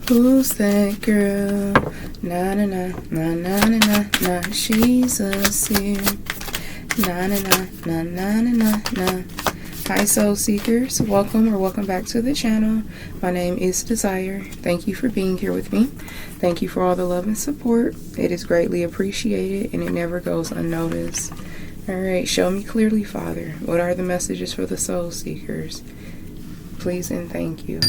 Who's that girl? Na na na na na na na na. She's a seer. Na na na na na na na na. Hi soul seekers, welcome back to the channel. My name is Desire. Thank you for being here with me. Thank you for all the love and support. It is greatly appreciated and it never goes unnoticed. Alright, show me clearly, Father. What are the messages for the soul seekers? Please and thank you.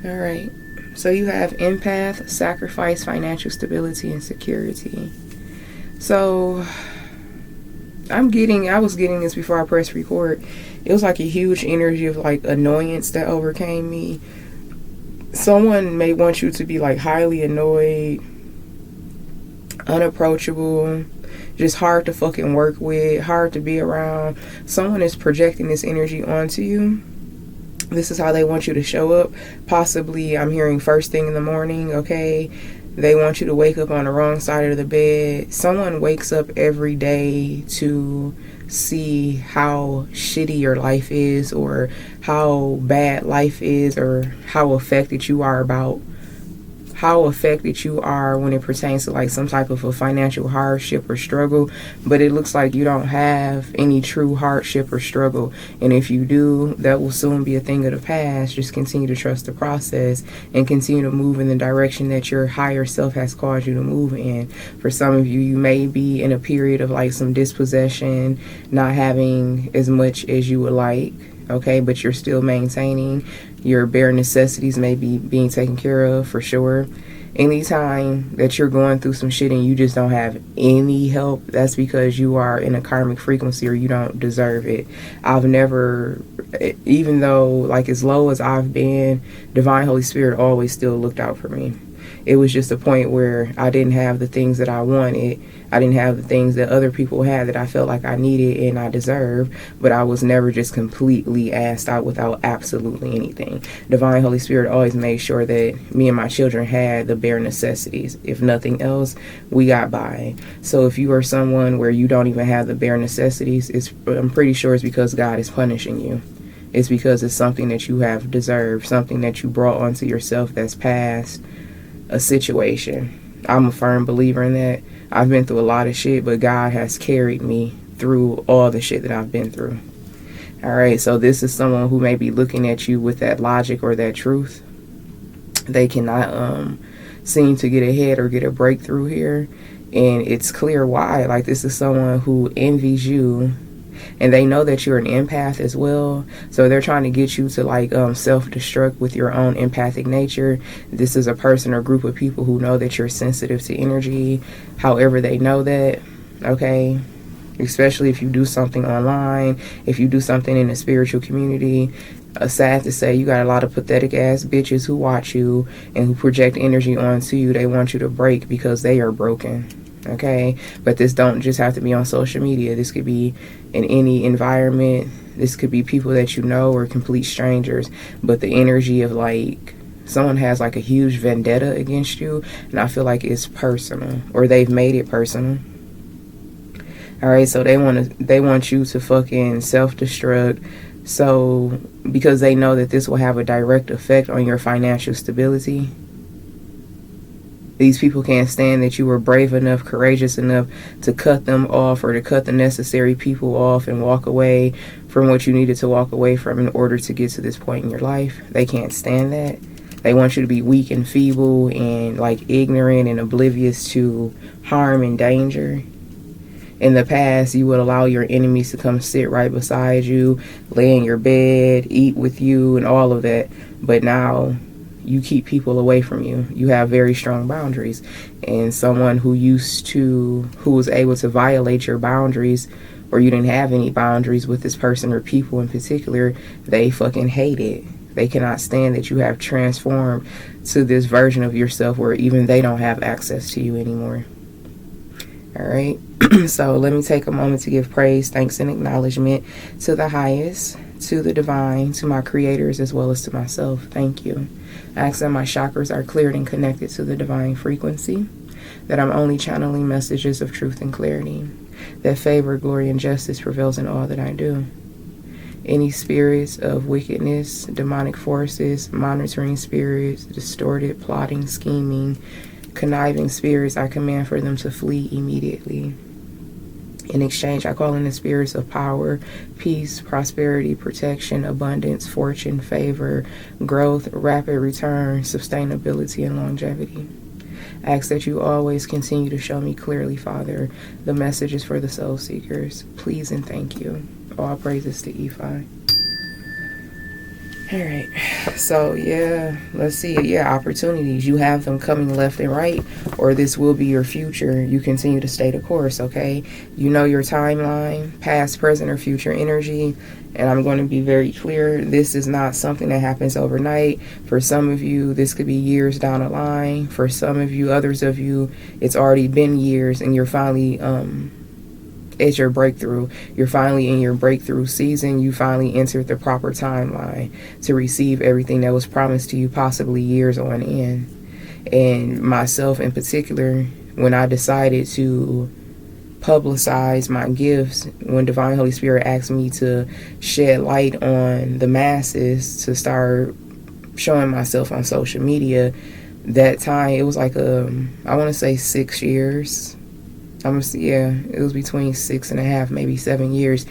Alright, so you have empath, sacrifice, financial stability, and security. So I was getting this before I pressed record. It was like a huge energy of like annoyance that overcame me. Someone may want you to be like highly annoyed, unapproachable, just hard to fucking work with, hard to be around. Someone is projecting this energy onto you. This is how they want you to show up. Possibly, I'm hearing first thing in the morning, okay? They want you to wake up on the wrong side of the bed. Someone wakes up every day to see how shitty your life is, or how bad life is, or how affected you are when it pertains to like some type of a financial hardship or struggle. But it looks like you don't have any true hardship or struggle, and if you do, that will soon be a thing of the past. Just continue to trust the process and continue to move in the direction that your higher self has caused you to move in. For some of you, you may be in a period of like some dispossession, not having as much as you would like, okay, but you're still maintaining. Your bare necessities may be being taken care of, for sure. Anytime that you're going through some shit and you just don't have any help, that's because you are in a karmic frequency or you don't deserve it. I've never, even though like as low as I've been, Divine Holy Spirit always still looked out for me. It was just a point where I didn't have the things that I wanted. I didn't have the things that other people had that I felt like I needed and I deserved, but I was never just completely asked out without absolutely anything. Divine Holy Spirit always made sure that me and my children had the bare necessities. If nothing else, we got by. So if you are someone where you don't even have the bare necessities, I'm pretty sure it's because God is punishing you. It's because it's something that you have deserved, something that you brought onto yourself that's past a situation. I'm a firm believer in that. I've been through a lot of shit, but God has carried me through all the shit that I've been through. Alright, so this is someone who may be looking at you with that logic or that truth. They cannot seem to get ahead or get a breakthrough here, and it's clear why. Like, this is someone who envies you, and they know that you're an empath as well, so they're trying to get you to like self-destruct with your own empathic nature. This is a person or group of people who know that you're sensitive to energy. However they know that, okay, especially if you do something online, if you do something in the spiritual community. Sad to say, you got a lot of pathetic ass bitches who watch you and who project energy onto you. They want you to break because they are broken. Okay, but this don't just have to be on social media. This could be in any environment. This could be people that you know or complete strangers, but the energy of like someone has like a huge vendetta against you, and I feel like it's personal, or they've made it personal. All right, so they want you to fucking self-destruct, so because they know that this will have a direct effect on your financial stability. These people can't stand that you were brave enough, courageous enough to cut them off, or to cut the necessary people off and walk away from what you needed to walk away from in order to get to this point in your life. They can't stand that. They want you to be weak and feeble and like ignorant and oblivious to harm and danger. In the past, you would allow your enemies to come sit right beside you, lay in your bed, eat with you, and all of that. But now you keep people away from you. You have very strong boundaries, and someone who was able to violate your boundaries, or you didn't have any boundaries with this person or people in particular, they fucking hate it. They cannot stand that you have transformed to this version of yourself where even they don't have access to you anymore. All right. So let me take a moment to give praise, thanks, and acknowledgement to the highest, to the divine, to my creators, as well as to myself. Thank you. I ask that my chakras are cleared and connected to the divine frequency, that I'm only channeling messages of truth and clarity, that favor, glory, and justice prevails in all that I do. Any spirits of wickedness, demonic forces, monitoring spirits, distorted, plotting, scheming, conniving spirits, I command for them to flee immediately. In exchange, I call in the spirits of power, peace, prosperity, protection, abundance, fortune, favor, growth, rapid return, sustainability, and longevity. I ask that you always continue to show me clearly, Father, the messages for the soul seekers. Please and thank you. All praises to Ephi. All right. So, yeah, let's see. Yeah, opportunities. You have them coming left and right, or this will be your future. You continue to stay the course, okay? You know your timeline, past, present, or future energy. And I'm going to be very clear. This is not something that happens overnight. For some of you, this could be years down the line. For some of you, others of you, it's already been years and you're finally it's your breakthrough. You're finally in your breakthrough season. You finally entered the proper timeline to receive everything that was promised to you, possibly years on end. And myself in particular, when I decided to publicize my gifts, when Divine Holy Spirit asked me to shed light on the masses, to start showing myself on social media, that time, it was like I want to say 6 years. It was between 6.5, maybe 7 years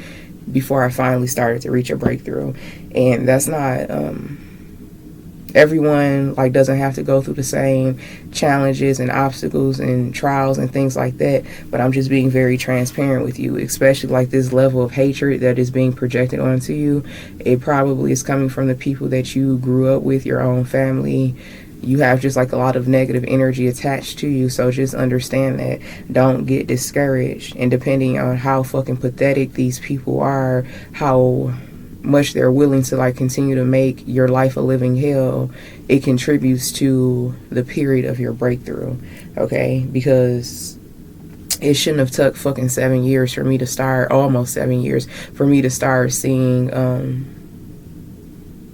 before I finally started to reach a breakthrough. And that's not, everyone like doesn't have to go through the same challenges and obstacles and trials and things like that. But I'm just being very transparent with you, especially like this level of hatred that is being projected onto you. It probably is coming from the people that you grew up with, your own family. You have just like a lot of negative energy attached to you. So just understand that. Don't get discouraged. And depending on how fucking pathetic these people are, how much they're willing to like continue to make your life a living hell, it contributes to the period of your breakthrough. Okay? Because it shouldn't have took fucking 7 years for me to start, almost 7 years, for me to start seeing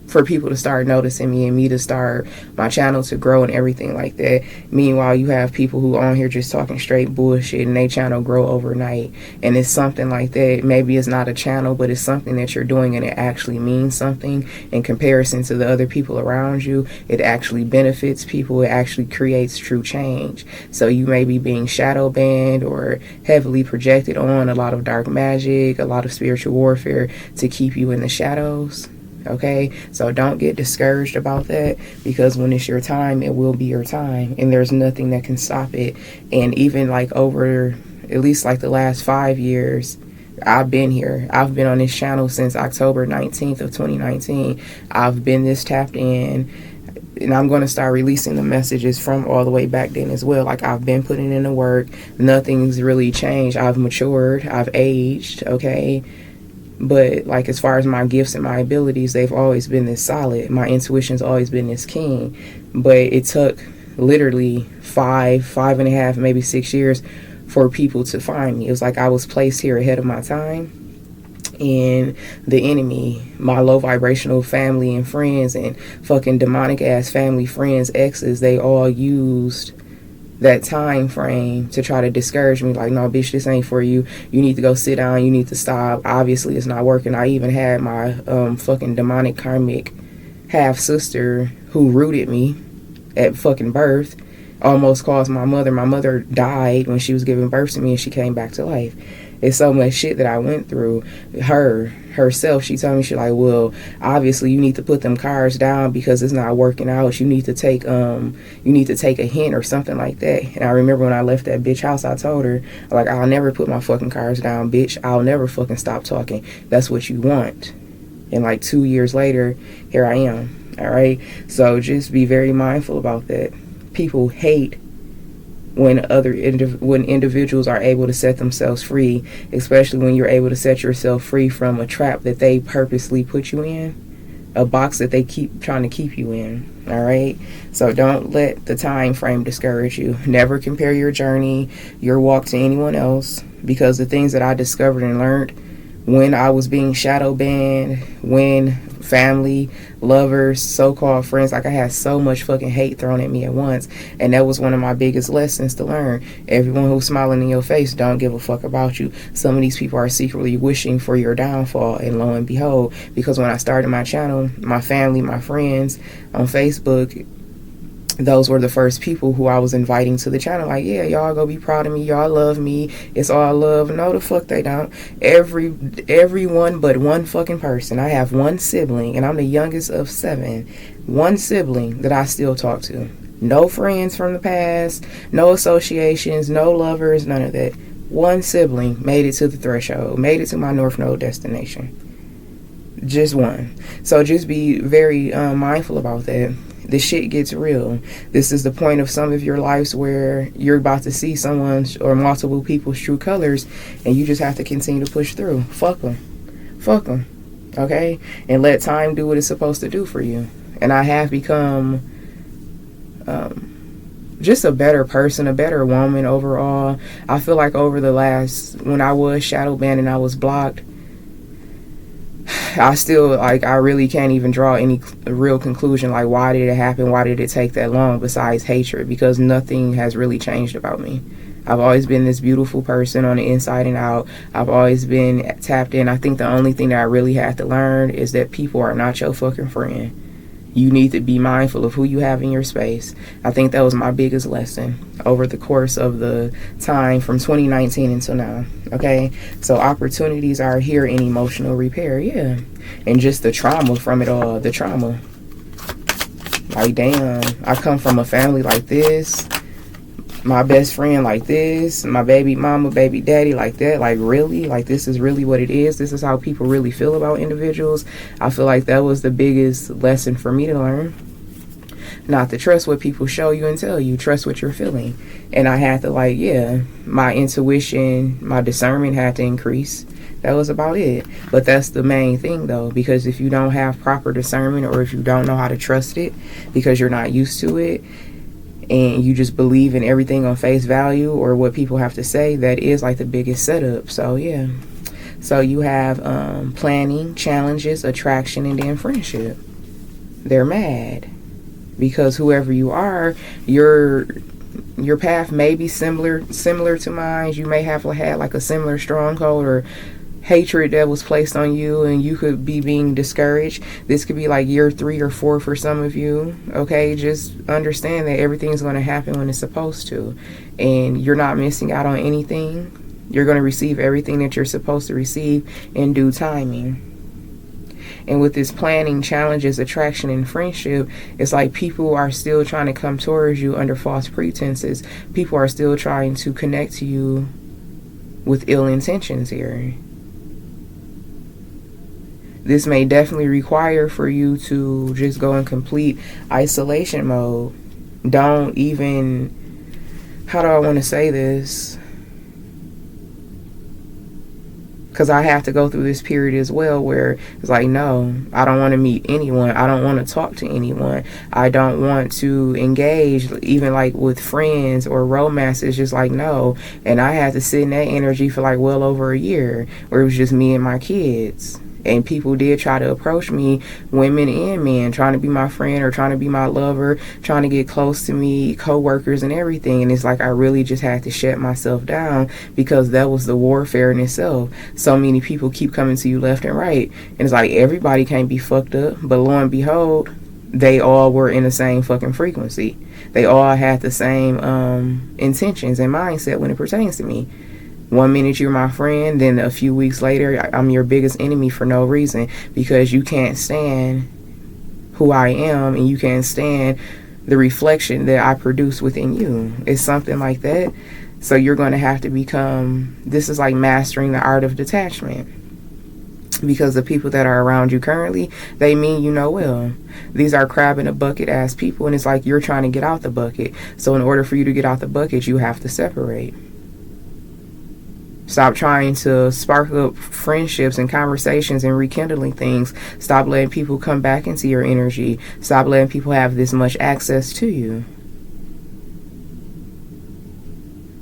for people to start noticing me and me to start my channel to grow and everything like that. Meanwhile, you have people who on here just talking straight bullshit and they channel grow overnight. And it's something like that. Maybe it's not a channel, but it's something that you're doing and it actually means something in comparison to the other people around you. It actually benefits people. It actually creates true change. So you may be being shadow banned or heavily projected on a lot of dark magic, a lot of spiritual warfare to keep you in the shadows. Okay, so don't get discouraged about that, because when it's your time, it will be your time, and there's nothing that can stop it. And even like over at least like the last 5 years, I've been here. I've been on this channel since October 19th of 2019. I've been this tapped in, and I'm going to start releasing the messages from all the way back then as well. Like, I've been putting in the work. Nothing's really changed. I've matured. I've aged. Okay. But like, as far as my gifts and my abilities, they've always been this solid. My intuition's always been this keen. But it took literally 5.5, maybe 6 years for people to find me. It was like I was placed here ahead of my time. And the enemy, my low vibrational family and friends and fucking demonic ass family, friends, exes, they all used that time frame to try to discourage me. Like, no, bitch, this ain't for you. You need to go sit down. You need to stop. Obviously, it's not working. I even had my fucking demonic karmic half sister who rooted me at fucking birth, almost caused my mother. My mother died when she was giving birth to me, and she came back to life. It's so much shit that I went through. Herself, she told me, she like, well, obviously you need to put them cards down because it's not working out. You need to take a hint or something like that. And I remember when I left that bitch house, I told her, like, I'll never put my fucking cards down, bitch. I'll never fucking stop talking. That's what you want. And like 2 years later, here I am. All right. So just be very mindful about that. People hate when individuals are able to set themselves free, especially when you're able to set yourself free from a trap that they purposely put you in, a box that they keep trying to keep you in. All right, so don't let the time frame discourage you. Never compare your journey, your walk, to anyone else, because the things that I discovered and learned when I was being shadow banned, when family, lovers, so-called friends. Like, I had so much fucking hate thrown at me at once, and that was one of my biggest lessons to learn. Everyone who's smiling in your face don't give a fuck about you. Some of these people are secretly wishing for your downfall, and lo and behold, because when I started my channel, my family, my friends on Facebook, those were the first people who I was inviting to the channel. Like, yeah, y'all go be proud of me, y'all love me, it's all love. No, the fuck they don't. Everyone but one fucking person. I have one sibling, and I'm the youngest of 7. One sibling that I still talk to. No friends from the past, no associations, no lovers, none of that. One sibling made it to the threshold, made it to my North Node destination. Just one. So just be very mindful about that. The shit gets real. This is the point of some of your lives where you're about to see someone's or multiple people's true colors, and you just have to continue to push through. Fuck them. Fuck them. Okay? And let time do what it's supposed to do for you. And I have become just a better person, a better woman overall. I feel like over the last, when I was shadow banned and I was blocked, I still, like, I really can't even draw any real conclusion, like, why did it happen, why did it take that long, besides hatred, because nothing has really changed about me. I've always been this beautiful person on the inside and out. I've always been tapped in. I think the only thing that I really had to learn is that people are not your fucking friend. You need to be mindful of who you have in your space. I think that was my biggest lesson over the course of the time from 2019 until now. Okay, so opportunities are here in emotional repair, yeah, and just the trauma from it all. The trauma, like, damn, I come from a family like this, my best friend like this, my baby mama, baby daddy like that. Like, really? Like, this is really what it is? This is how people really feel about individuals? I feel like that was the biggest lesson for me to learn. Not to trust what people show you and tell you. Trust what you're feeling. And I had to, like, yeah, my intuition, my discernment had to increase. That was about it. But that's the main thing, though, because if you don't have proper discernment, or if you don't know how to trust it because you're not used to it, and you just believe in everything on face value or what people have to say, that is like the biggest setup. So yeah, so you have planning, challenges, attraction, and then friendship. They're mad because whoever you are, your path may be similar to mine. You may have had like a similar stronghold or hatred that was placed on you, and you could be being discouraged. This could be like year 3 or 4 for some of you. Okay, just understand that everything's going to happen when it's supposed to, and you're not missing out on anything. You're going to receive everything that you're supposed to receive in due timing. And with this planning, challenges, attraction, and friendship, it's like people are still trying to come towards you under false pretenses. People are still trying to connect to you with ill intentions here. This may definitely require for you to just go in complete isolation mode. Don't even, how do I want to say this? Because I have to go through this period as well where it's like, no, I don't want to meet anyone. I don't want to talk to anyone. I don't want to engage even like with friends or romance. It's just like, no. And I had to sit in that energy for like well over a year where it was just me and my kids. And people did try to approach me, women and men, trying to be my friend or trying to be my lover, trying to get close to me, co-workers and everything. And it's like I really just had to shut myself down because that was the warfare in itself. So many people keep coming to you left and right. And it's like everybody can't be fucked up. But lo and behold, they all were in the same fucking frequency. They all had the same intentions and mindset when it pertains to me. 1 minute you're my friend, then a few weeks later I'm your biggest enemy for no reason, because you can't stand who I am and you can't stand the reflection that I produce within you. It's something like that. So you're going to have to become, this is like mastering the art of detachment, because the people that are around you currently, they mean you know well. These are crab in a bucket ass people, and it's like you're trying to get out the bucket. So in order for you to get out the bucket, you have to separate. Stop trying to spark up friendships and conversations and rekindling things. Stop letting people come back into your energy. Stop letting people have this much access to you.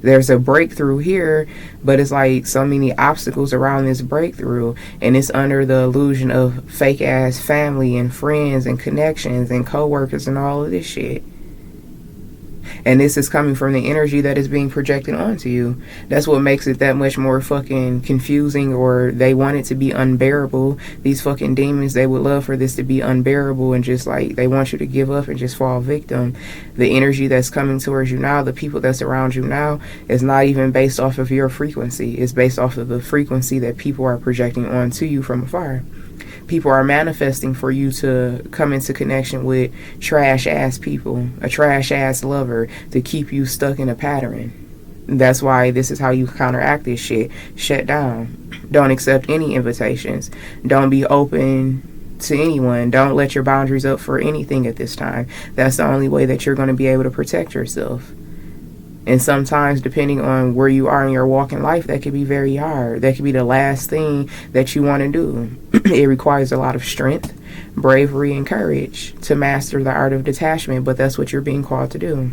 There's a breakthrough here, but it's like so many obstacles around this breakthrough, and it's under the illusion of fake ass family and friends and connections and co-workers and all of this shit. And this is coming from the energy that is being projected onto you. That's what makes it that much more fucking confusing, or they want it to be unbearable. These fucking demons, they would love for this to be unbearable, and just like they want you to give up and just fall victim. The energy that's coming towards you now, the people that's around you now, is not even based off of your frequency. It's based off of the frequency that people are projecting onto you from afar. People are manifesting for you to come into connection with trash ass people, a trash ass lover, to keep you stuck in a pattern. That's why this is how you counteract this shit. Shut down. Don't accept any invitations. Don't be open to anyone. Don't let your boundaries up for anything at this time. That's the only way that you're going to be able to protect yourself. And sometimes, depending on where you are in your walk in life, that could be very hard. That could be the last thing that you want to do. It requires a lot of strength, bravery, and courage to master the art of detachment, but that's what you're being called to do.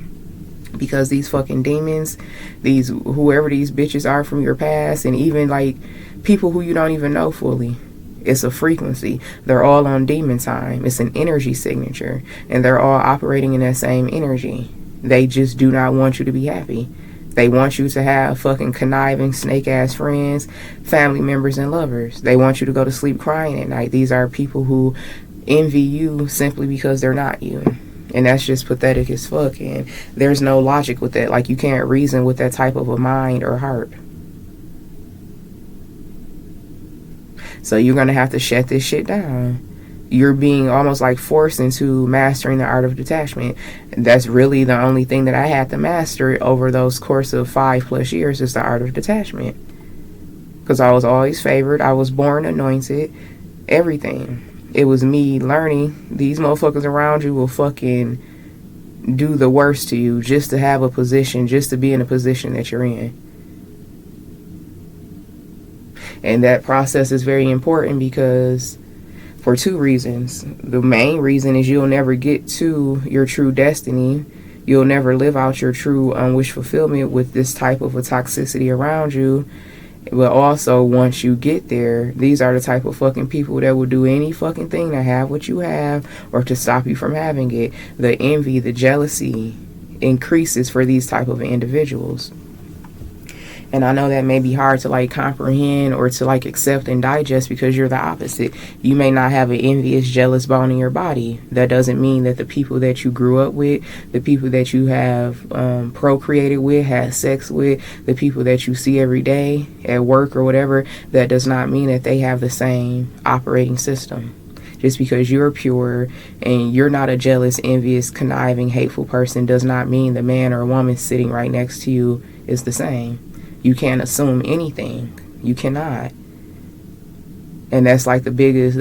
Because these fucking demons, these whoever these bitches are from your past, and even like people who you don't even know fully, it's a frequency. They're all on demon time. It's an energy signature, and they're all operating in that same energy. They just do not want you to be happy. They want you to have fucking conniving, snake-ass friends, family members, and lovers. They want you to go to sleep crying at night. These are people who envy you simply because they're not you. And that's just pathetic as fuck. And there's no logic with that. Like, you can't reason with that type of a mind or heart. So you're going to have to shut this shit down. You're being almost like forced into mastering the art of detachment. That's really the only thing that I had to master over those course of 5+ years, is the art of detachment. Because I was always favored. I was born anointed. Everything. It was me learning. These motherfuckers around you will fucking do the worst to you just to have a position, just to be in a position that you're in. And that process is very important because for 2 reasons. The main reason is you'll never get to your true destiny. You'll never live out your true wish fulfillment with this type of a toxicity around you. But also, once you get there, these are the type of fucking people that will do any fucking thing to have what you have or to stop you from having it. The envy, the jealousy increases for these type of individuals. And I know that may be hard to like comprehend or to like accept and digest because you're the opposite. You may not have an envious, jealous bone in your body. That doesn't mean that the people that you grew up with, the people that you have procreated with, had sex with, the people that you see every day at work or whatever, that does not mean that they have the same operating system. Just because you're pure and you're not a jealous, envious, conniving, hateful person does not mean the man or woman sitting right next to you is the same. You can't assume anything. You cannot. And that's like the biggest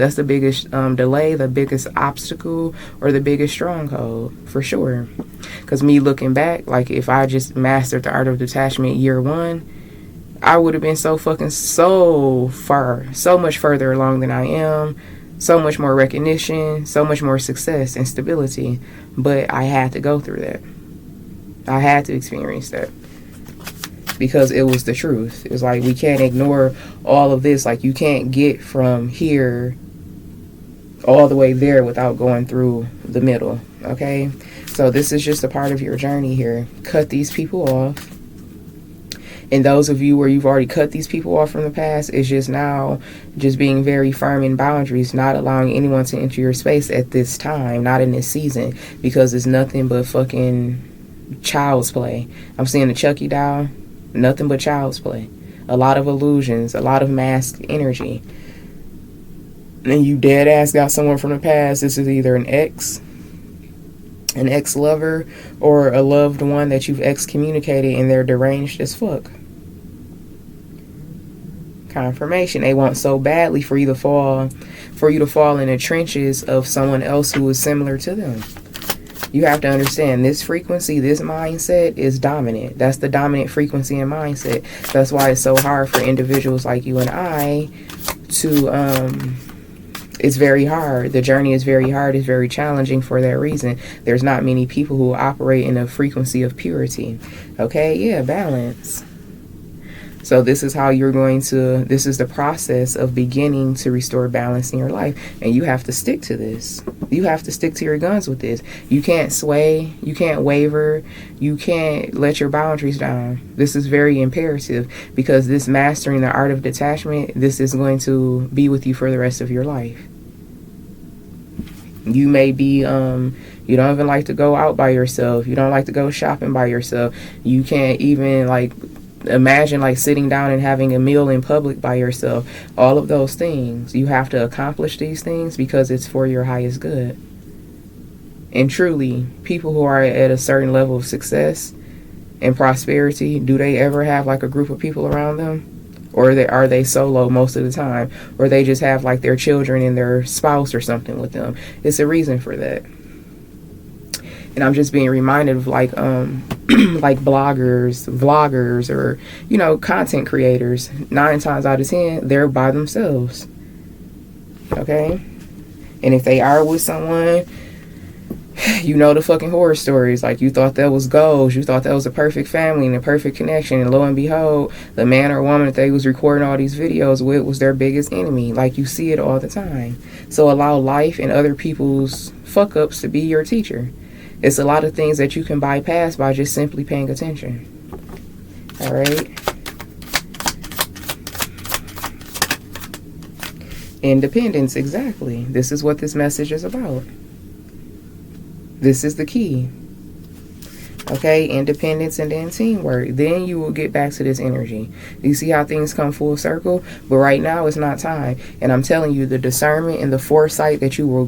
delay, the biggest obstacle, or the biggest stronghold, for sure. Because me looking back, like if I just mastered the art of detachment year 1, I would have been so much further along than I am. So much more recognition, so much more success and stability. But I had to go through that. I had to experience that. Because it was the truth. It's like we can't ignore all of this. Like you can't get from here all the way there without going through the middle. Okay? So this is just a part of your journey here. Cut these people off. And those of you where you've already cut these people off from the past, it's just now just being very firm in boundaries, not allowing anyone to enter your space at this time, not in this season, because it's nothing but fucking child's play. I'm seeing the Chucky doll. Nothing but child's play. A lot of illusions. A lot of masked energy. And you dead ass got someone from the past. This is either an ex-lover, or a loved one that you've excommunicated and they're deranged as fuck. Confirmation. They want so badly for you to fall in the trenches of someone else who is similar to them. You have to understand this frequency, this mindset is dominant. That's the dominant frequency and mindset. That's why it's so hard for individuals like you and I to it's very hard. The journey is very hard. It's very challenging for that reason. There's not many people who operate in a frequency of purity. Okay, yeah, balance. So this is how you're going to, this is the process of beginning to restore balance in your life. And you have to stick to this. You have to stick to your guns with this. You can't sway. You can't waver. You can't let your boundaries down. This is very imperative, because this mastering the art of detachment, this is going to be with you for the rest of your life. You may be, you don't even like to go out by yourself. You don't like to go shopping by yourself. You can't even like imagine like sitting down and having a meal in public by yourself. All of those things, you have to accomplish these things because it's for your highest good. And truly, people who are at a certain level of success and prosperity, do they ever have like a group of people around them? Or are they solo most of the time? Or they just have like their children and their spouse or something with them? It's a reason for that. And I'm just being reminded of like like bloggers, vloggers, or, you know, content creators. 9 times out of 10, they're by themselves. Okay? And if they are with someone, you know the fucking horror stories. Like, you thought that was goals. You thought that was a perfect family and a perfect connection. And lo and behold, the man or woman that they was recording all these videos with was their biggest enemy. Like, you see it all the time. So allow life and other people's fuck-ups to be your teacher. It's a lot of things that you can bypass by just simply paying attention. All right? Independence, exactly. This is what this message is about. This is the key. Okay, independence and then teamwork. Then you will get back to this energy. You see how things come full circle? But right now it's not time. And I'm telling you, the discernment and the foresight that you will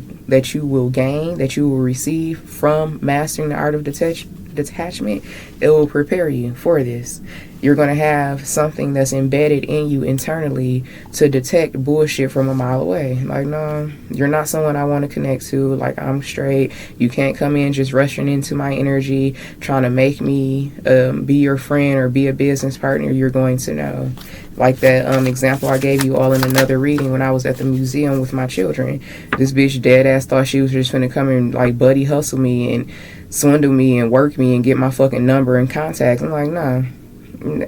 gain, that you will receive from mastering the art of detachment, it will prepare you for this. You're going to have something that's embedded in you internally to detect bullshit from a mile away. Like, no, you're not someone I want to connect to. Like, I'm straight. You can't come in just rushing into my energy, trying to make me be your friend or be a business partner. You're going to know. Like that example I gave you all in another reading when I was at the museum with my children. This bitch dead ass thought she was just finna come and like buddy hustle me and swindle me and work me and get my fucking number and contact. I'm like, nah.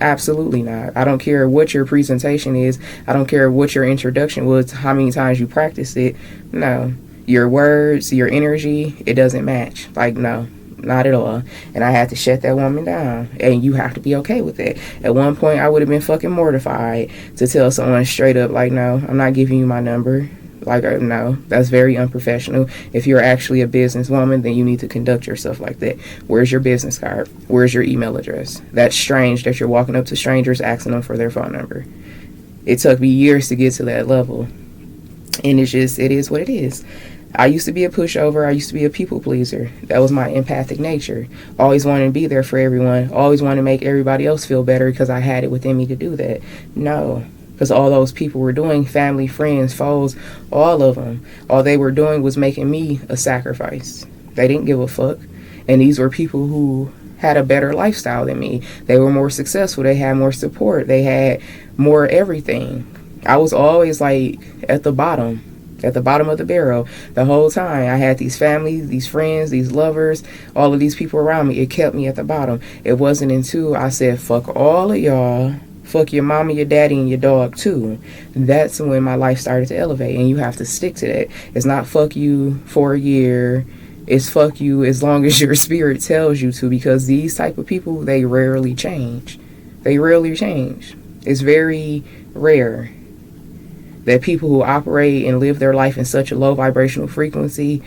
Absolutely not. I don't care what your presentation is. I don't care what your introduction was, how many times you practiced it. No. Your words, your energy, it doesn't match. Like, no, not at all. And I had to shut that woman down. And you have to be okay with it. At one point, I would have been fucking mortified to tell someone straight up, like, no, I'm not giving you my number. Like, no, that's very unprofessional. If you're actually a businesswoman, then you need to conduct yourself like that. Where's your business card? Where's your email address? That's strange that you're walking up to strangers asking them for their phone number. It took me years to get to that level. And it is what it is. I used to be a pushover. I used to be a people pleaser. That was my empathic nature. Always wanting to be there for everyone. Always wanting to make everybody else feel better because I had it within me to do that. No. Because all those people were doing, family, friends, foes, all of them, all they were doing was making me a sacrifice. They didn't give a fuck. And these were people who had a better lifestyle than me. They were more successful. They had more support. They had more everything. I was always like at the bottom of the barrel the whole time. I had these families, these friends, these lovers, all of these people around me. It kept me at the bottom. It wasn't until I said, fuck all of y'all. Fuck your mama, your daddy, and your dog too. That's when my life started to elevate, and you have to stick to that. It's not fuck you for a year. It's fuck you as long as your spirit tells you to, because these type of people, they rarely change. They rarely change. It's very rare that people who operate and live their life in such a low vibrational frequency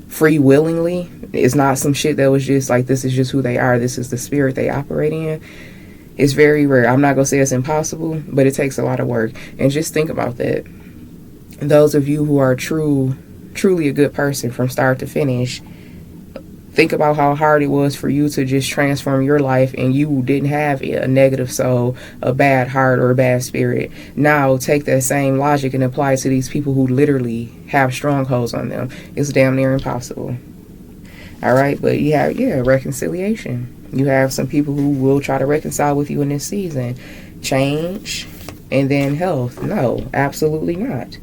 free willingly, it's not some shit that was just like, this is just who they are. This is the spirit they operate in. It's very rare. I'm not going to say it's impossible, but it takes a lot of work. And just think about that. Those of you who are truly a good person from start to finish, think about how hard it was for you to just transform your life, and you didn't have a negative soul, a bad heart, or a bad spirit. Now take that same logic and apply it to these people who literally have strongholds on them. It's damn near impossible. All right, but you have, reconciliation. You have some people who will try to reconcile with you in this season. Change and then health. No, absolutely not.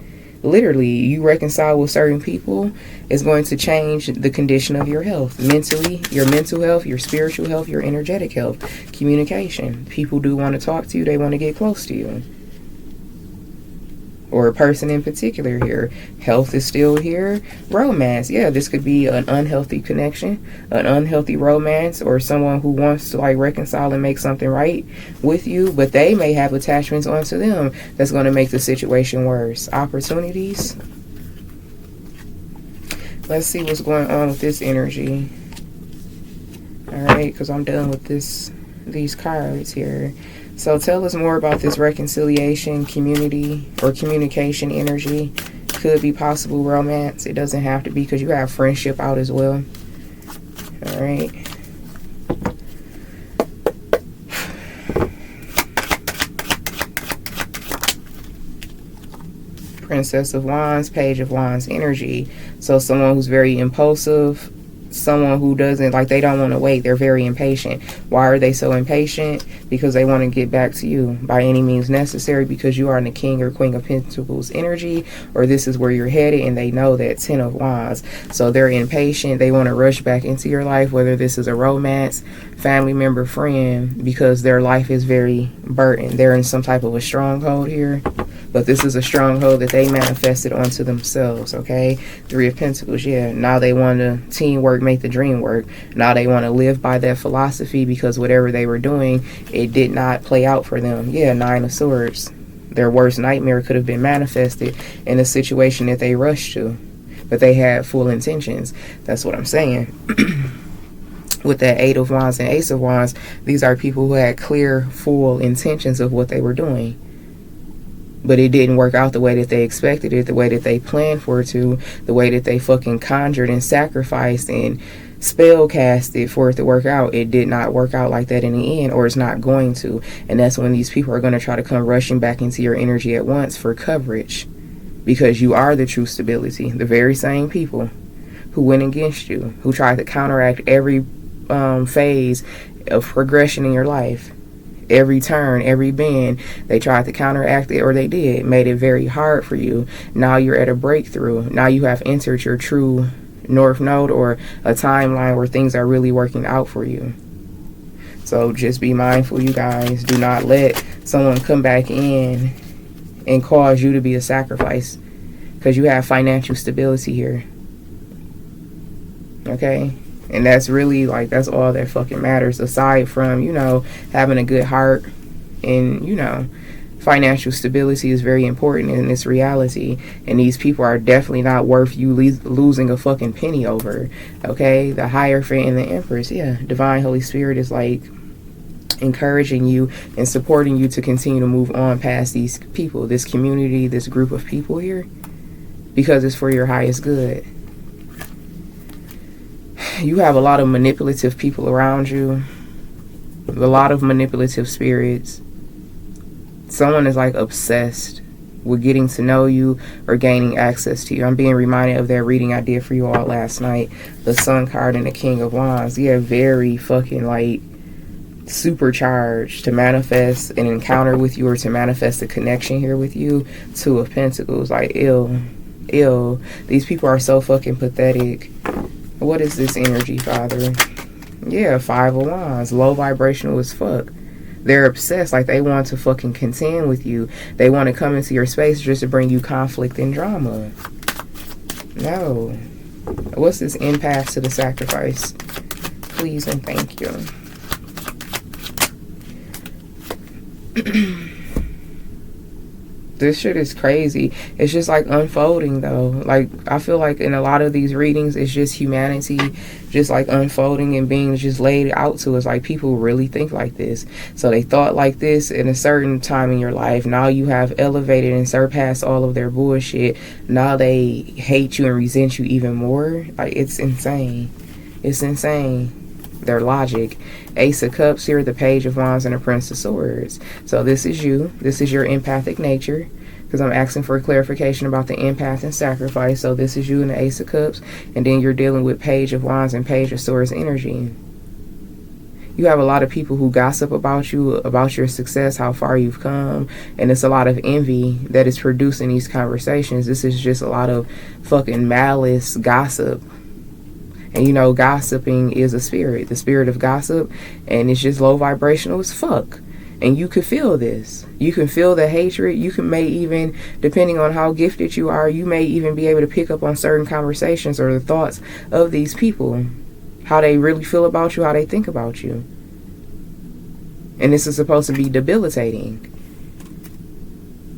Literally, you reconcile with certain people, it's going to change the condition of your health. Mentally, your mental health, your spiritual health, your energetic health, communication. People do want to talk to you. They want to get close to you. Or a person in particular here. Health is still here. Romance. Yeah, this could be an unhealthy connection, an unhealthy romance, or someone who wants to like reconcile and make something right with you, but they may have attachments onto them that's going to make the situation worse. Opportunities. Let's see what's going on with this energy. Alright, because I'm done with these cards here. So tell us more about this reconciliation, community, or communication energy. Could be possible romance. It doesn't have to be, because you have friendship out as well. Alright. Princess of Wands, Page of Wands energy. So someone who's very impulsive, someone who doesn't, like, they don't want to wait. They're very impatient. Why are they so impatient? Because they want to get back to you by any means necessary, because you are in the King or Queen of Pentacles energy, or this is where you're headed, and they know that. 10 of Wands. So they're impatient. They want to rush back into your life, whether this is a romance, family member, friend, because their life is very burdened. They're in some type of a stronghold here. But this is a stronghold that they manifested onto themselves, okay? 3 of Pentacles, yeah. Now they want to teamwork, make the dream work. Now they want to live by that philosophy, because whatever they were doing, it did not play out for them. Yeah, 9 of Swords. Their worst nightmare could have been manifested in a situation that they rushed to. But they had full intentions. That's what I'm saying. With that 8 of Wands and Ace of Wands, these are people who had clear, full intentions of what they were doing. But it didn't work out the way that they expected it, the way that they planned for it to, the way that they fucking conjured and sacrificed and spell casted for it to work out. It did not work out like that in the end, or it's not going to. And that's when these people are going to try to come rushing back into your energy at once for coverage, because you are the true stability. The very same people who went against you, who tried to counteract every phase of progression in your life. Every turn, every bend, they tried to counteract it, or they did, made it very hard for you. Now you're at a breakthrough. Now you have entered your true north node, or a timeline where things are really working out for you. So just be mindful, you guys. Do not let someone come back in and cause you to be a sacrifice, because you have financial stability here. Okay? And that's really, like, that's all that fucking matters, aside from, you know, having a good heart. And, you know, financial stability is very important in this reality. And these people are definitely not worth you losing a fucking penny over. Okay? The Hierophant and the Empress, yeah. Divine Holy Spirit is, like, encouraging you and supporting you to continue to move on past these people, this community, this group of people here, because it's for your highest good. You have a lot of manipulative people around you, a lot of manipulative spirits. Someone is like obsessed with getting to know you or gaining access to you. I'm being reminded of that reading I did for you all last night, the Sun card and the King of Wands. Yeah, very fucking like supercharged to manifest an encounter with you, or to manifest a connection here with you. 2 of Pentacles, like ill. These people are so fucking pathetic. What is this energy, Father? Yeah, 5 of Wands. Low vibrational as fuck. They're obsessed. Like, they want to fucking contend with you. They want to come into your space just to bring you conflict and drama. No. What's this empath to the sacrifice? Please and thank you. This shit is crazy. It's just like unfolding though. Like, I feel like in a lot of these readings, it's just humanity just like unfolding and being just laid out to us. Like, people really think like this. So they thought like this in a certain time in your life. Now you have elevated and surpassed all of their bullshit. Now they hate you and resent you even more. Like, it's insane. It's insane. Their logic. Ace of Cups here, the Page of Wands, and the Prince of Swords. So this is you. This is your empathic nature, because I'm asking for a clarification about the empath and sacrifice. So this is you in the Ace of Cups, and then you're dealing with Page of Wands and Page of Swords energy. You have a lot of people who gossip about you, about your success, how far you've come, and it's a lot of envy that is producing these conversations. This is just a lot of fucking malice gossip. And you know, gossiping is a spirit, the spirit of gossip, and it's just low vibrational as fuck. And you can feel this. You can feel the hatred. You may even, depending on how gifted you are, you may even be able to pick up on certain conversations or the thoughts of these people, how they really feel about you, how they think about you. And this is supposed to be debilitating.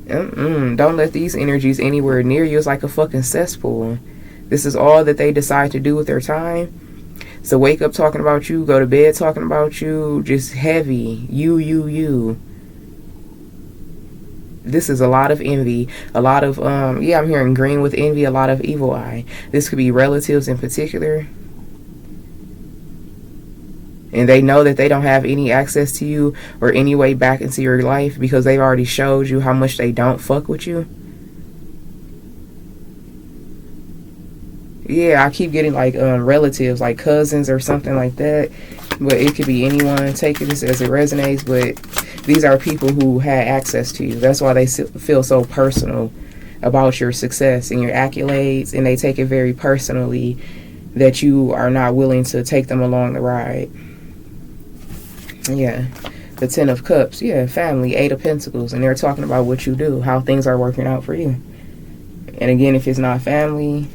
Don't let these energies anywhere near you. It's like a fucking cesspool. This is all that they decide to do with their time. So wake up talking about you, go to bed talking about you, just heavy. You. This is a lot of envy, a lot of, I'm hearing green with envy, a lot of evil eye. This could be relatives in particular. And they know that they don't have any access to you or any way back into your life because they've already showed you how much they don't fuck with you. Yeah, I keep getting like relatives, like cousins or something like that. But it could be anyone. Take this as it resonates. But these are people who had access to you. That's why they feel so personal about your success and your accolades. And they take it very personally that you are not willing to take them along the ride. Yeah. The 10 of Cups. Yeah, family. 8 of Pentacles. And they're talking about what you do. How things are working out for you. And again, if it's not family,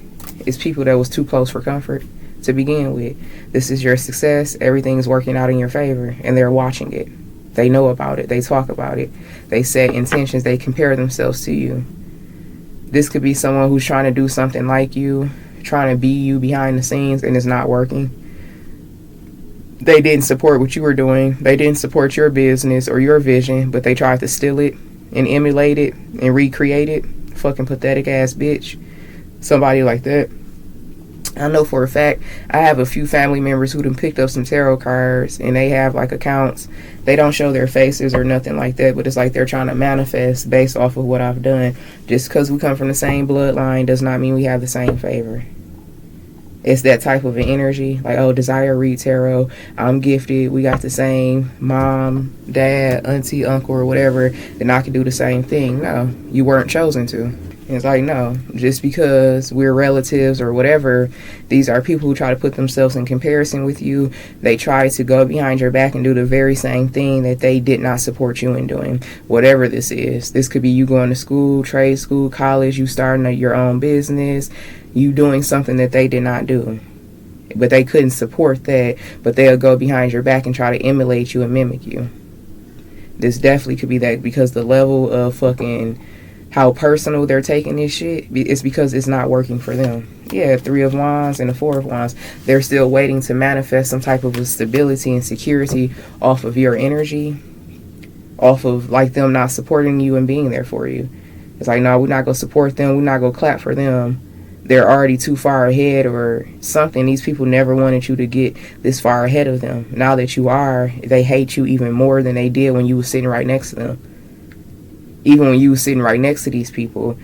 it's people that was too close for comfort to begin with. This is your success. Everything is working out in your favor. And they're watching it. They know about it. They talk about it. They set intentions. They compare themselves to you. This could be someone who's trying to do something like you, trying to be you behind the scenes, and it's not working. They didn't support what you were doing. They didn't support your business or your vision, but they tried to steal it and emulate it and recreate it. Fucking pathetic ass bitch. Somebody like that. I know for a fact I have a few family members who done picked up some tarot cards and they have like accounts. They don't show their faces or nothing like that, but it's like they're trying to manifest based off of what I've done. Just because we come from the same bloodline does not mean we have the same favor. It's that type of an energy. Like, oh, Desire read tarot. I'm gifted. We got the same mom, dad, auntie, uncle, or whatever. Then I can do the same thing. No, you weren't chosen to. It's like, no, just because we're relatives or whatever, these are people who try to put themselves in comparison with you. They try to go behind your back and do the very same thing that they did not support you in doing. Whatever this is. This could be you going to school, trade school, college, you starting your own business, you doing something that they did not do. But they couldn't support that, but they'll go behind your back and try to emulate you and mimic you. This definitely could be that, because the level of fucking how personal they're taking this shit, it's because it's not working for them. Yeah, 3 of Wands and the 4 of Wands. They're still waiting to manifest some type of stability and security off of your energy, off of like them not supporting you and being there for you. It's like, no, we're not going to support them. We're not going to clap for them. They're already too far ahead or something. These people never wanted you to get this far ahead of them. Now that you are, they hate you even more than they did when you were sitting right next to them. Even when you were sitting right next to these people,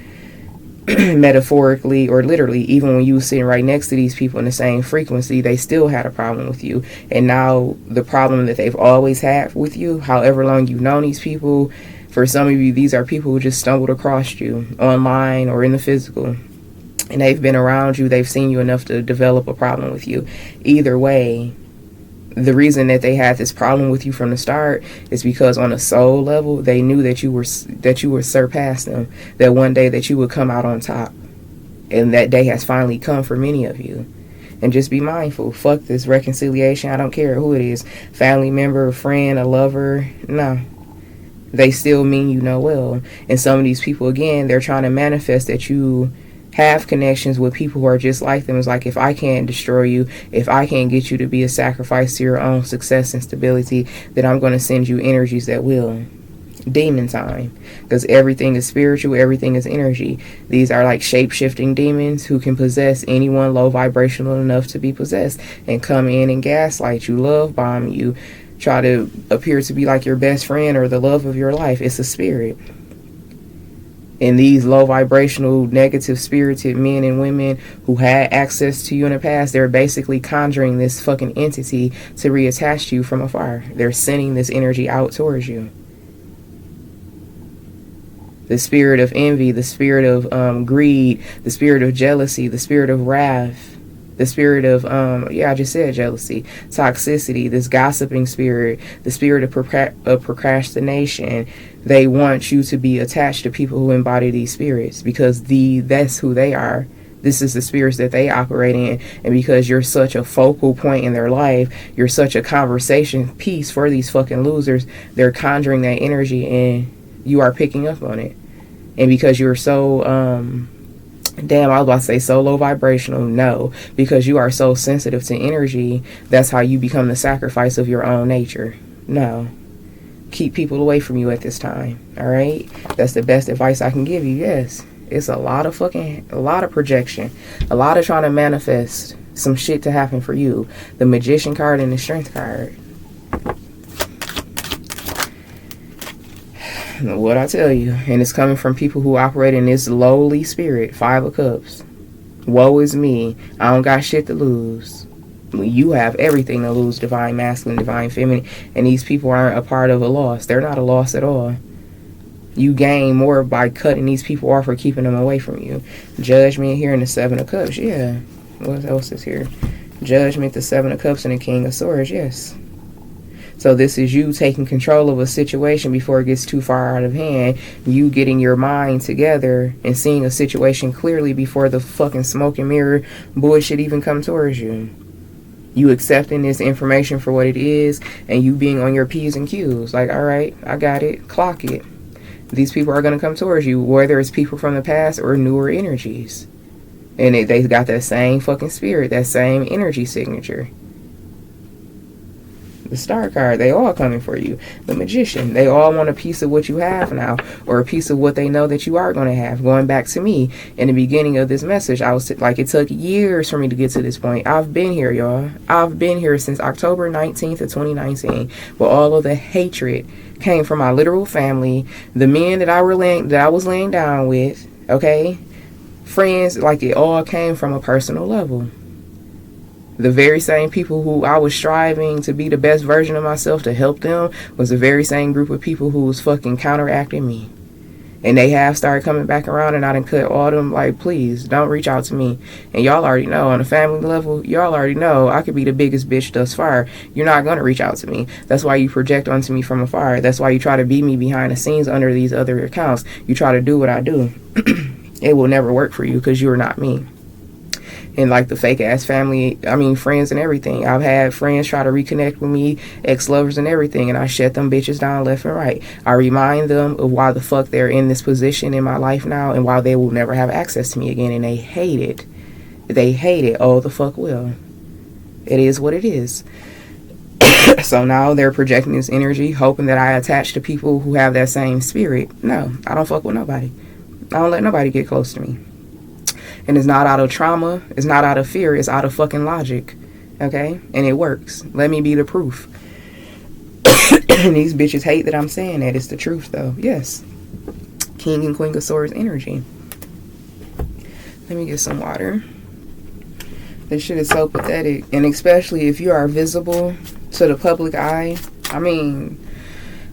metaphorically or literally, even when you were sitting right next to these people in the same frequency, they still had a problem with you. And now the problem that they've always had with you, however long you've known these people, for some of you, these are people who just stumbled across you online or in the physical. And they've been around you. They've seen you enough to develop a problem with you. Either way, the reason that they had this problem with you from the start is because on a soul level, they knew that you would surpass them, that one day that you would come out on top. And that day has finally come for many of you. And just be mindful. Fuck this reconciliation. I don't care who it is. Family member, a friend, a lover. No. They still mean you no well. And some of these people, again, they're trying to manifest that you have connections with people who are just like them. It's like, if I can't destroy you, if I can't get you to be a sacrifice to your own success and stability, then I'm going to send you energies that will. Demon time. Because everything is spiritual, everything is energy. These are like shape-shifting demons who can possess anyone low vibrational enough to be possessed and come in and gaslight you, love bomb you, try to appear to be like your best friend or the love of your life. It's a spirit. And these low vibrational, negative spirited men and women who had access to you in the past, they're basically conjuring this fucking entity to reattach to you from afar. They're sending this energy out towards you. The spirit of envy, the spirit of greed, the spirit of jealousy, the spirit of wrath, the spirit of, I just said jealousy, toxicity, this gossiping spirit, the spirit of procrastination. They want you to be attached to people who embody these spirits because that's who they are. This is the spirits that they operate in. And because you're such a focal point in their life, you're such a conversation piece for these fucking losers, they're conjuring that energy and you are picking up on it. And because you're so, I was about to say so low vibrational. No, because you are so sensitive to energy, that's how you become the sacrifice of your own nature. No. Keep people away from you at this time. All right? That's the best advice I can give you. Yes. It's a lot of projection. A lot of trying to manifest some shit to happen for you. The Magician card and the Strength card. What I tell you, and it's coming from people who operate in this lowly spirit. 5 of Cups. Woe is me. I don't got shit to lose. You have everything to lose. Divine masculine, divine feminine, and these people aren't a part of a loss. They're not a loss at all. You gain more by cutting these people off or keeping them away from you. Judgment here in the 7 of Cups. Yeah. What else is here? Judgment, the 7 of Cups, and the King of Swords. Yes. So this is you taking control of a situation before it gets too far out of hand. You getting your mind together and seeing a situation clearly before the fucking smoke and mirror bullshit even come towards you. You accepting this information for what it is and you being on your P's and Q's. Like, all right, I got it. Clock it. These people are going to come towards you, whether it's people from the past or newer energies. And they got that same fucking spirit, that same energy signature. The Star card, they all coming for you. The Magician, they all want a piece of what you have now, or a piece of what they know that you are going to have. Going back to me, in the beginning of this message, I was like, it took years for me to get to this point. I've been here, y'all. I've been here since October 19th of 2019. But all of the hatred came from my literal family, the men that I was laying down with, okay? Friends, like it all came from a personal level. The very same people who I was striving to be the best version of myself to help them was the very same group of people who was fucking counteracting me. And they have started coming back around, and I done cut all them, like, please, don't reach out to me. And y'all already know, on a family level, y'all already know I could be the biggest bitch thus far. You're not going to reach out to me. That's why you project onto me from afar. That's why you try to be me behind the scenes under these other accounts. You try to do what I do. It will never work for you because you are not me. And like the fake ass family, friends and everything. I've had friends try to reconnect with me, ex-lovers and everything, and I shut them bitches down left and right. I remind them of why the fuck they're in this position in my life now and why they will never have access to me again, and they hate it. They hate it. Oh, the fuck will. It is what it is. So now they're projecting this energy, hoping that I attach to people who have that same spirit. No, I don't fuck with nobody. I don't let nobody get close to me. And it's not out of trauma. It's not out of fear. It's out of fucking logic. Okay? And it works. Let me be the proof. And these bitches hate that I'm saying that. It's the truth, though. Yes. King and Queen of Swords energy. Let me get some water. This shit is so pathetic. And especially if you are visible to the public eye.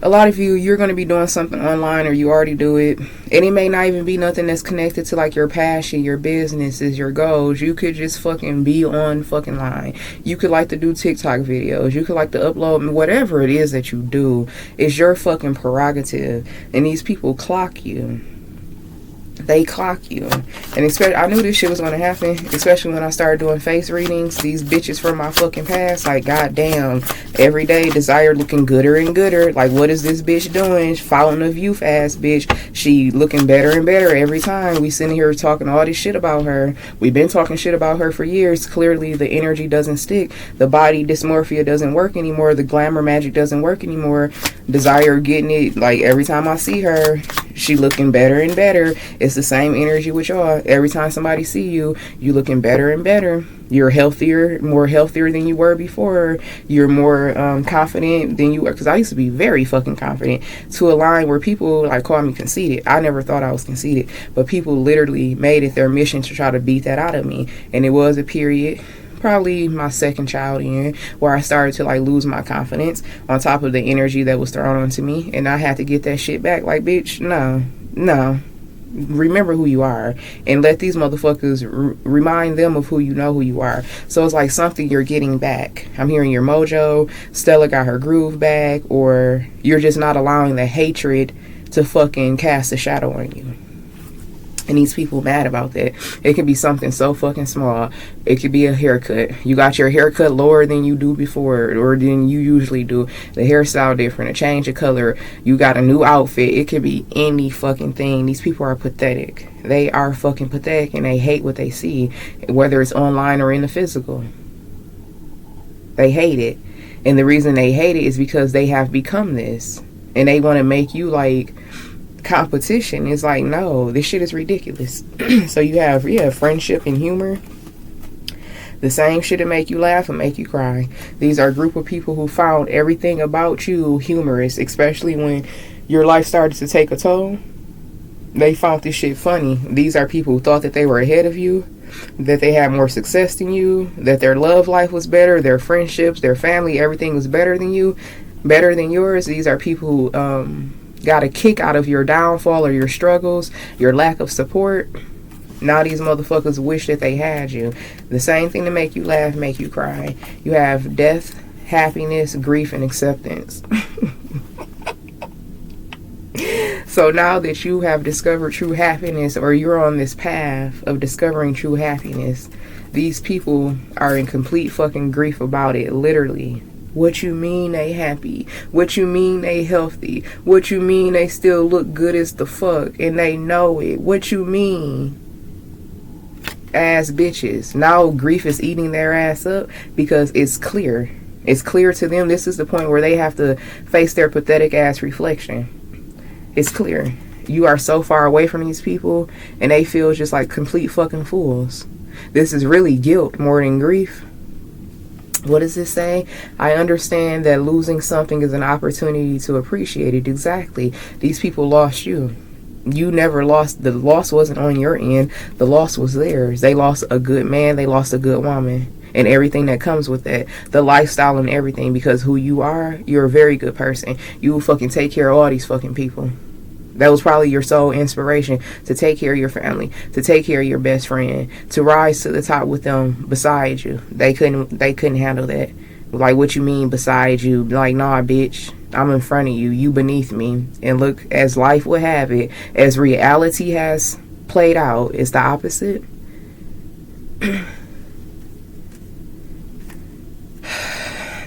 A lot of you're going to be doing something online, or you already do it, and it may not even be nothing that's connected to like your passion, your businesses, your goals. You could just fucking be on fucking line. You could like to do TikTok videos. You could like to upload whatever it is that you do. It's your fucking prerogative, and these people clock you. They clock you. And especially, I knew this shit was going to happen, especially when I started doing face readings. These bitches from my fucking past, like, goddamn, every day Desire looking gooder and gooder. Like, what is this bitch doing? Fountain of youth ass bitch. She looking better and better every time. We sitting here talking all this shit about her. We've been talking shit about her for years. Clearly the energy doesn't stick. The body dysmorphia doesn't work anymore. The glamour magic doesn't work anymore. Desire getting it, like, every time I see her, She looking better and better. It's the same energy with y'all. Every time somebody see you, you looking better and better. You're healthier, more healthier than you were before. You're more confident than you were. Because I used to be very fucking confident, to a line where people like call me conceited. I never thought I was conceited, but people literally made it their mission to try to beat that out of me. And it was a period, probably my second child in, where I started to like lose my confidence on top of the energy that was thrown onto me, and I had to get that shit back. Like, bitch, no, remember who you are, and let these motherfuckers remind them of who you are. So it's like something you're getting back. I'm hearing your mojo, Stella got her groove back, or you're just not allowing the hatred to fucking cast a shadow on you. And these people mad about that. It could be something so fucking small. It could be a haircut. You got your haircut lower than you do before, or than you usually do. The hairstyle different, a change of color. You got a new outfit. It could be any fucking thing. These people are pathetic. They are fucking pathetic, and they hate what they see, whether it's online or in the physical. They hate it. And the reason they hate it is because they have become this. And they want to make you like competition. Is like, no, this shit is ridiculous. So you have friendship and humor, the same shit that make you laugh and make you cry. These are a group of people who found everything about you humorous, especially when your life started to take a toll. They found this shit funny. These are people who thought that they were ahead of you, that they had more success than you, that their love life was better, their friendships, their family, everything was better than you, better than yours. These are people who got a kick out of your downfall or your struggles, your lack of support. Now these motherfuckers wish that they had you. The same thing to make you laugh, make you cry. You have death, happiness, grief, and acceptance. So now that you have discovered true happiness, or you're on this path of discovering true happiness, these people are in complete fucking grief about it, literally. What you mean they happy? What you mean they healthy? What you mean they still look good as the fuck and they know it? What you mean? Ass bitches. Now grief is eating their ass up because it's clear. It's clear to them. This is the point where they have to face their pathetic ass reflection. It's clear. You are so far away from these people and they feel just like complete fucking fools. This is really guilt more than grief. What does this say? I understand that losing something is an opportunity to appreciate it. Exactly. These people lost you. You never lost. The loss wasn't on your end. The loss was theirs. They lost a good man. They lost a good woman. And everything that comes with that. The lifestyle and everything. Because who you are, you're a very good person. You will fucking take care of all these fucking people. That was probably your sole inspiration, to take care of your family, to take care of your best friend, to rise to the top with them beside you. They couldn't handle that. Like, what you mean beside you? Like, nah, bitch, I'm in front of you. You beneath me. And look, as life would have it, as reality has played out, it's the opposite.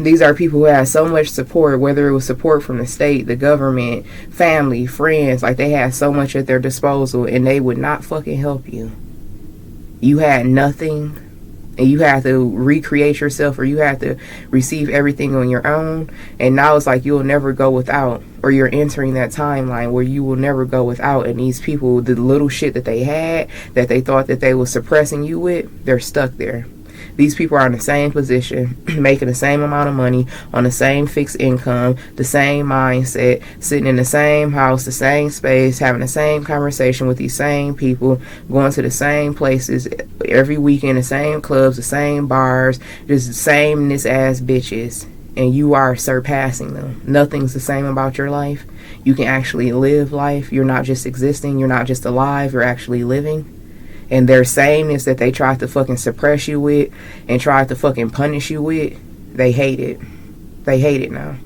These are people who had so much support, whether it was support from the state, the government, family, friends. Like, they had so much at their disposal and they would not fucking help you. You had nothing and you had to recreate yourself, or you had to receive everything on your own. And now it's like you'll never go without, or you're entering that timeline where you will never go without. And these people, the little shit that they had, that they thought that they were suppressing you with, they're stuck there. These people are in the same position, making the same amount of money, on the same fixed income, the same mindset, sitting in the same house, the same space, having the same conversation with these same people, going to the same places every weekend, the same clubs, the same bars, just the sameness ass bitches. And you are surpassing them. Nothing's the same about your life. You can actually live life. You're not just existing. You're not just alive. You're actually living. And their sameness that they tried to fucking suppress you with and tried to fucking punish you with, they hate it. They hate it now.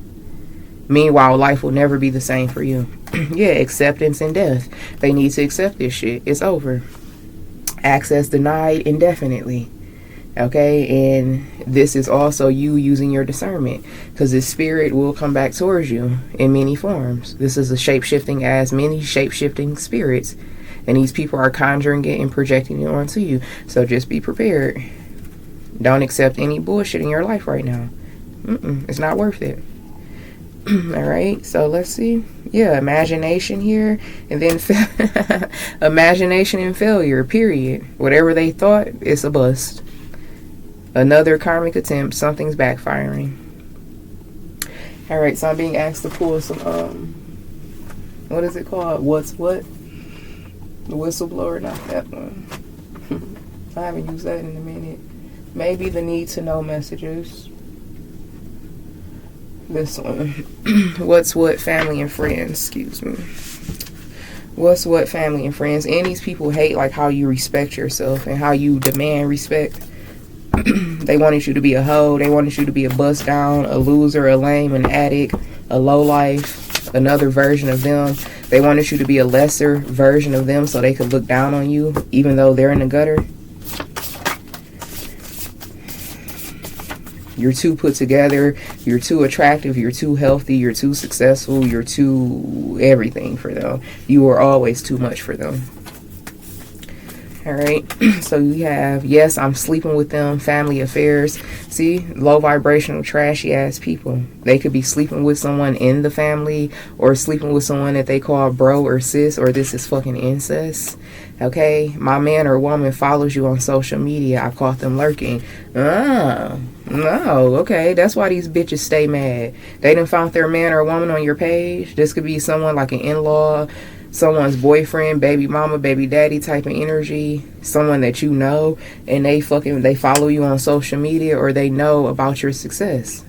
Meanwhile, life will never be the same for you. Yeah, acceptance and death. They need to accept this shit. It's over. Access denied indefinitely. Okay, and this is also you using your discernment, because the spirit will come back towards you in many forms. This is a shape-shifting as many shape-shifting spirits. And these people are conjuring it and projecting it onto you. So just be prepared. Don't accept any bullshit in your life right now. It's not worth it. All right, so let's see. Yeah, imagination here, and then imagination and failure, period. Whatever they thought, it's a bust. Another karmic attempt, something's backfiring. All right, so I'm being asked to pull some, what is it called? What's what? The whistleblower, not that one. I haven't used that in a minute. Maybe the need to know messages. This one. What's what, family and friends, excuse me. What's what, family and friends. And these people hate like how you respect yourself and how you demand respect. They wanted you to be a hoe. They wanted you to be a bust down, a loser, a lame, an addict, a lowlife, another version of them. They wanted you to be a lesser version of them so they could look down on you, even though they're in the gutter. You're too put together. You're too attractive. You're too healthy. You're too successful. You're too everything for them. You are always too much for them. All right, so we have, yes, I'm sleeping with them, family affairs. See, low vibrational, trashy ass people. They could be sleeping with someone in the family or sleeping with someone that they call bro or sis, or this is fucking incest. Okay, my man or woman follows you on social media. I caught them lurking. No, okay, that's why these bitches stay mad. They done found their man or woman on your page. This could be someone like an in-law, someone's boyfriend, baby mama, baby daddy type of energy, someone that you know, and they follow you on social media or they know about your success.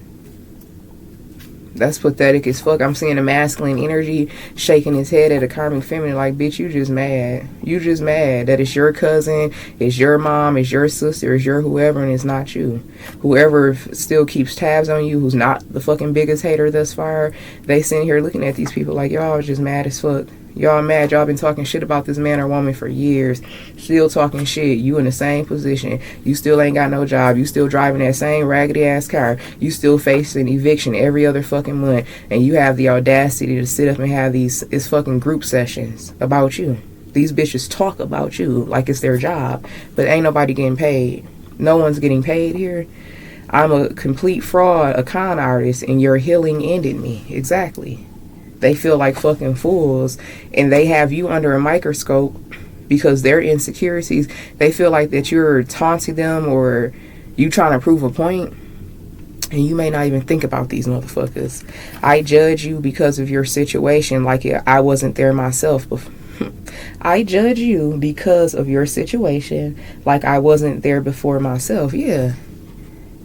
That's pathetic as fuck. I'm seeing a masculine energy shaking his head at a karmic feminine like, bitch, you just mad. You just mad that it's your cousin, it's your mom, it's your sister, it's your whoever, and it's not you. Whoever still keeps tabs on you, who's not the fucking biggest hater thus far, they sitting here looking at these people like, y'all just mad as fuck. Y'all mad. Y'all been talking shit about this man or woman for years. Still talking shit. You in the same position. You still ain't got no job. You still driving that same raggedy ass car. You still facing eviction every other fucking month. And you have the audacity to sit up and have these fucking group sessions about you. These bitches talk about you like it's their job. But ain't nobody getting paid. No one's getting paid here. I'm a complete fraud, a con artist, and your healing ended me. Exactly. They feel like fucking fools, and they have you under a microscope because their insecurities, they feel like that you're taunting them or you trying to prove a point, and you may not even think about these motherfuckers. I judge you because of your situation like I wasn't there myself before. I judge you because of your situation like I wasn't there before myself. Yeah.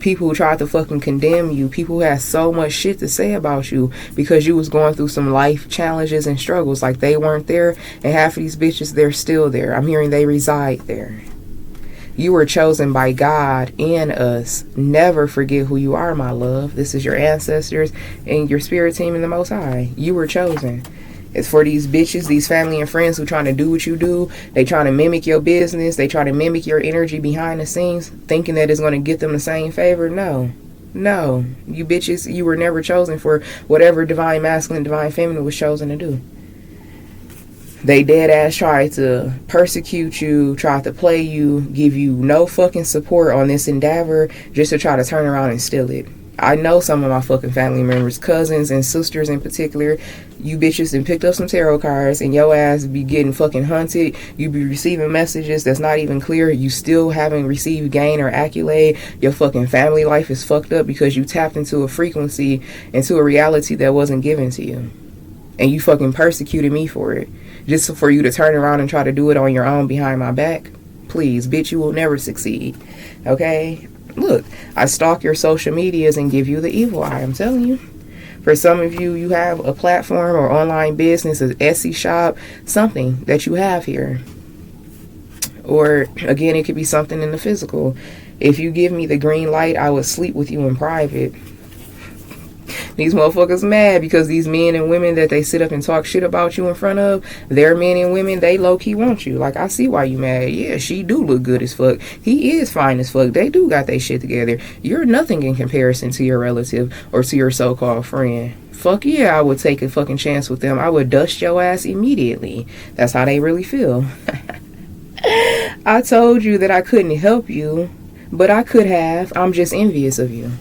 People who tried to fucking condemn you, people who had so much shit to say about you because you was going through some life challenges and struggles, like they weren't there, and half of these bitches, they're still there. I'm hearing they reside there. You were chosen by God and us. Never forget who you are, my love. This is your ancestors and your spirit team in the Most High. You were chosen. It's for these bitches, these family and friends who trying to do what you do. They trying to mimic your business. They try to mimic your energy behind the scenes, thinking that it's going to get them the same favor. No. You bitches, you were never chosen for whatever divine masculine, divine feminine was chosen to do. They dead ass tried to persecute you, tried to play you, give you no fucking support on this endeavor just to try to turn around and steal it. I know some of my fucking family members, cousins and sisters in particular, you bitches done picked up some tarot cards and your ass be getting fucking hunted. You be receiving messages that's not even clear. You still haven't received gain or accolade. Your fucking family life is fucked up because you tapped into a frequency, into a reality that wasn't given to you. And you fucking persecuted me for it. Just for you to turn around and try to do it on your own behind my back. Please, bitch, you will never succeed. Okay? Look, I stalk your social medias and give you the evil eye. I'm telling you. For some of you, you have a platform or online business, an Etsy shop, something that you have here. Or, again, it could be something in the physical. If you give me the green light, I would sleep with you in private. These motherfuckers mad because these men and women that they sit up and talk shit about you in front of, their men and women, they low-key want you. Like, I see why you mad. Yeah, she do look good as fuck. He is fine as fuck. They do got their shit together. You're nothing in comparison to your relative or to your so-called friend. Fuck yeah, I would take a fucking chance with them. I would dust your ass immediately. That's how they really feel. I told you that I couldn't help you, but I could have. I'm just envious of you.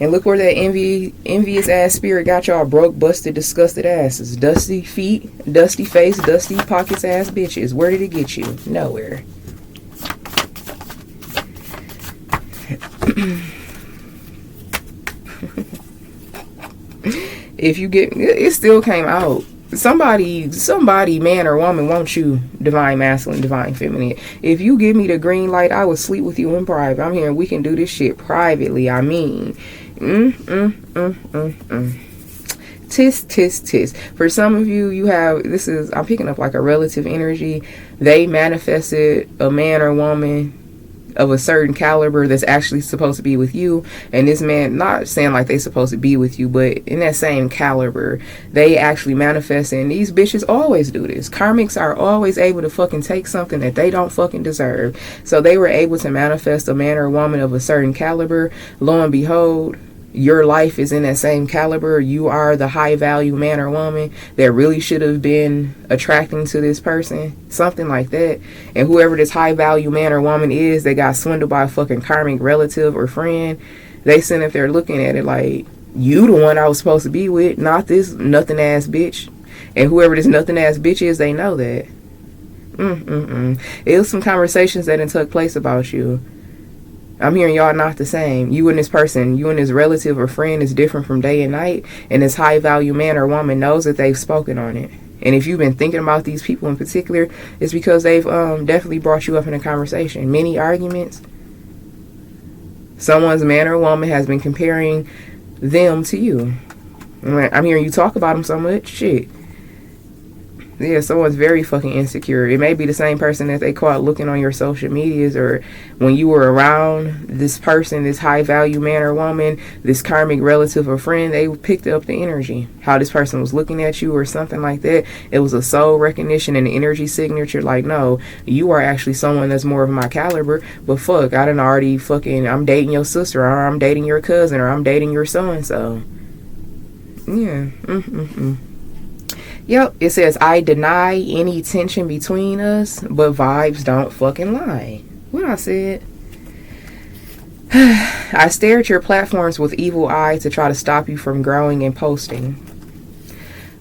And look where that envious ass spirit got y'all broke, busted, disgusted asses. Dusty feet, dusty face, dusty pockets ass bitches. Where did it get you? Nowhere. If you get, it still came out. Somebody, man or woman, wants you, divine masculine, divine feminine. If you give me the green light, I will sleep with you in private. I'm here and we can do this shit privately. I mean, tis, tis, tis. For some of you, you have, I'm picking up like a relative energy. They manifested a man or woman of a certain caliber that's actually supposed to be with you, and this man, not saying like they supposed to be with you, but in that same caliber, they actually manifest. And these bitches always do this. Karmics are always able to fucking take something that they don't fucking deserve. So they were able to manifest a man or woman of a certain caliber. Lo and behold, your life is in that same caliber. You are the high value man or woman that really should have been attracting to this person, something like that. And whoever this high value man or woman is, they got swindled by a fucking karmic relative or friend. They sitting up there looking at it like, you the one I was supposed to be with, not this nothing ass bitch. And whoever this nothing ass bitch is, they know that. It was some conversations that done took place about you. I'm hearing y'all not the same. You and this person, you and this relative or friend is different from day and night. And this high value man or woman knows that they've spoken on it. And if you've been thinking about these people in particular, it's because they've definitely brought you up in a conversation. Many arguments. Someone's man or woman has been comparing them to you. I'm hearing you talk about them so much. Shit. Yeah, someone's very fucking insecure. It may be the same person that they caught looking on your social medias, or when you were around this person, this high value man or woman, this karmic relative or friend, they picked up the energy. How this person was looking at you or something like that. It was a soul recognition and an energy signature. Like, no, you are actually someone that's more of my caliber. But fuck, I done already fucking, I'm dating your sister, or I'm dating your cousin, or I'm dating your so-and-so. Yeah. Yep, it says, I deny any tension between us, but vibes don't fucking lie. What I said? I stare at your platforms with evil eye to try to stop you from growing and posting.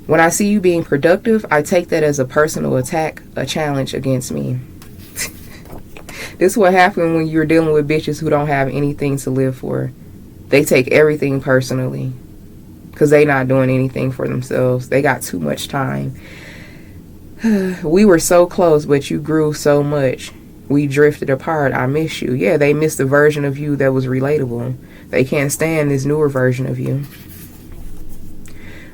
When I see you being productive, I take that as a personal attack, a challenge against me. This is what happened when you're dealing with bitches who don't have anything to live for. They take everything personally. Because they not doing anything for themselves. They got too much time. We were so close, but you grew so much. We drifted apart. I miss you. Yeah, they missed the version of you that was relatable. They can't stand this newer version of you.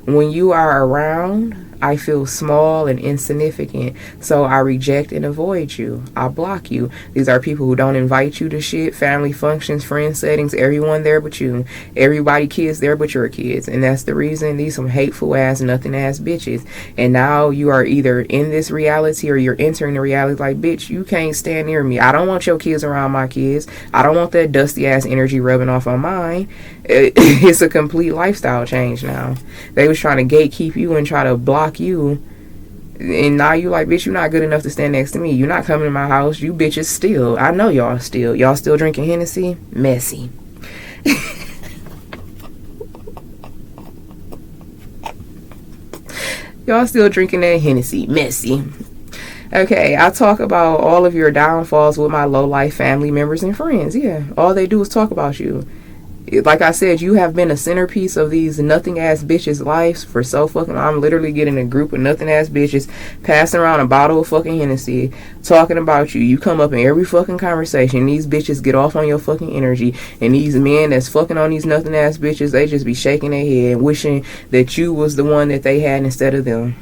When you are around, I feel small and insignificant, so I reject and avoid you. I block you. These are people who don't invite you to shit, family functions, friend settings, everyone there but you. Everybody kids there but your kids. And that's the reason these some hateful ass, nothing ass bitches. And now you are either in this reality or you're entering the reality like, bitch, you can't stand near me. I don't want your kids around my kids. I don't want that dusty ass energy rubbing off on mine. It's a complete lifestyle change now. They was trying to gatekeep you and try to block you, and now you like, bitch, you're not good enough to stand next to me. You're not coming to my house. You bitches still, I know y'all still drinking Hennessy. Messy. Y'all still drinking that Hennessy. Messy. Okay, I talk about all of your downfalls with my low life family members and friends. Yeah, all they do is talk about you. Like I said, you have been a centerpiece of these nothing ass bitches' lives for so fucking. I'm literally getting a group of nothing ass bitches passing around a bottle of fucking Hennessy, talking about you. You come up in every fucking conversation. These bitches get off on your fucking energy, and these men that's fucking on these nothing ass bitches, they just be shaking their head, wishing that you was the one that they had instead of them.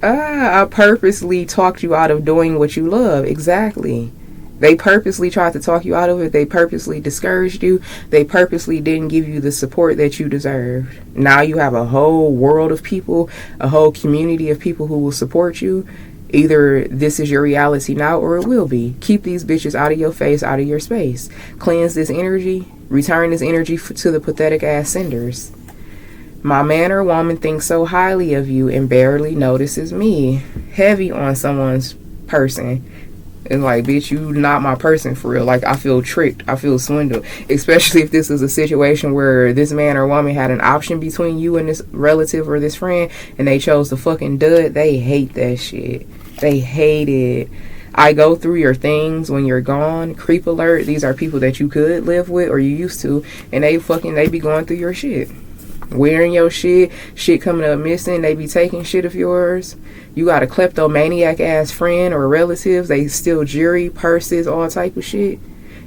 I purposely talked you out of doing what you love. Exactly. They purposely tried to talk you out of it. They purposely discouraged you. They purposely didn't give you the support that you deserved. Now you have a whole world of people, a whole community of people who will support you. Either this is your reality now or it will be. Keep these bitches out of your face, out of your space. Cleanse this energy. Return this energy to the pathetic ass cinders. My man or woman thinks so highly of you and barely notices me. Heavy on someone's person. And like, bitch, you not my person for real. Like, I feel tricked. I feel swindled. Especially if this is a situation where this man or woman had an option between you and this relative or this friend, and they chose the fucking dud. They hate that shit. They hate it. I go through your things when you're gone. Creep alert. These are people that you could live with or you used to, and they be going through your shit. Wearing your shit coming up missing. They be taking shit of yours. You got a kleptomaniac ass friend or relatives. They steal jewelry, purses, all type of shit.